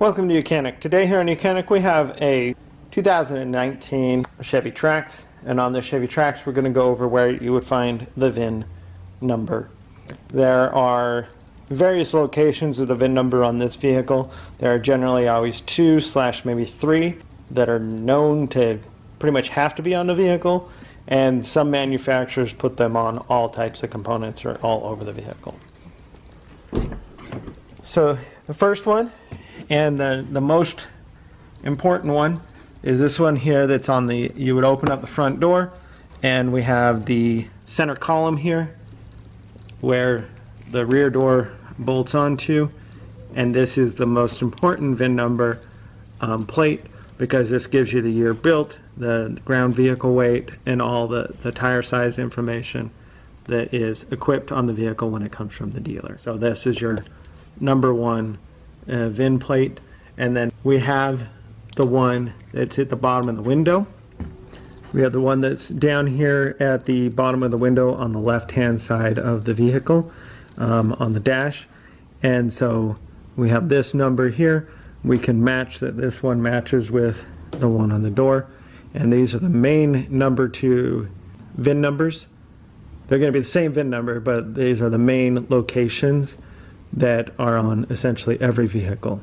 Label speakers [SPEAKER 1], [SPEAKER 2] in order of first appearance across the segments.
[SPEAKER 1] Welcome to YOUCANIC. Today here on YOUCANIC we have a 2019 Chevy Trax, and on this Chevy Trax we're going to go over where you would find the VIN number. There are various locations of the VIN number on this vehicle. There are generally always 2 / maybe 3 that are known to pretty much have to be on the vehicle, and some manufacturers put them on all types of components or all over the vehicle. So the first one, and the most important one, is this one here that's on the, you would open up the front door and we have the center column here where the rear door bolts onto, and this is the most important VIN number plate, because this gives you the year built, the ground vehicle weight, and all the tire size information that is equipped on the vehicle when it comes from the dealer. So this is your number one VIN plate. And then we have the one that's at the bottom of the window. We have the one that's down here at the bottom of the window on the left hand side of the vehicle, on the dash. And so we have this number here. We can match that. This one matches with the one on the door, and these are the main number 2 VIN numbers. They're going to be the same VIN number, but these are the main locations that are on essentially every vehicle.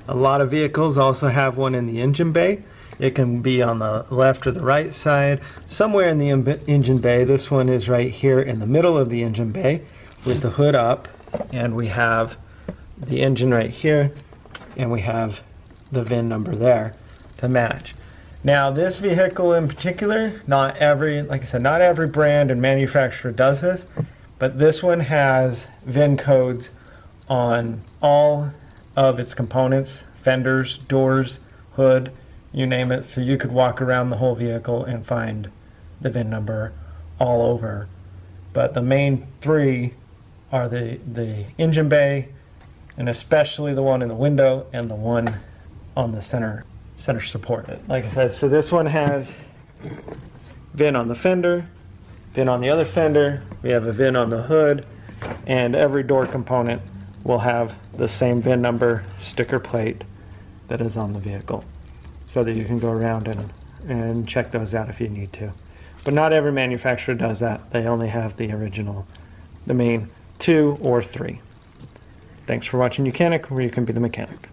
[SPEAKER 1] A lot of vehicles also have one in the engine bay. It can be on the left or the right side, somewhere in the engine bay. This one is right here in the middle of the engine bay with the hood up, and we have the engine right here, and we have the VIN number there to match. Now this vehicle in particular, not every, like I said, not every brand and manufacturer does this, but this one has VIN codes on all of its components, fenders, doors, hood, you name it. So you could walk around the whole vehicle and find the VIN number all over. But the main 3 are the engine bay, and especially the one in the window and the one on the center support. Like I said, so this one has VIN on the fender, VIN on the other fender, we have a VIN on the hood, and every door component will have the same VIN number sticker plate that is on the vehicle, so that you can go around and check those out if you need to. But not every manufacturer does that. They only have the original, the main 2 or 3. Thanks for watching YOUCANIC, where you can be the mechanic.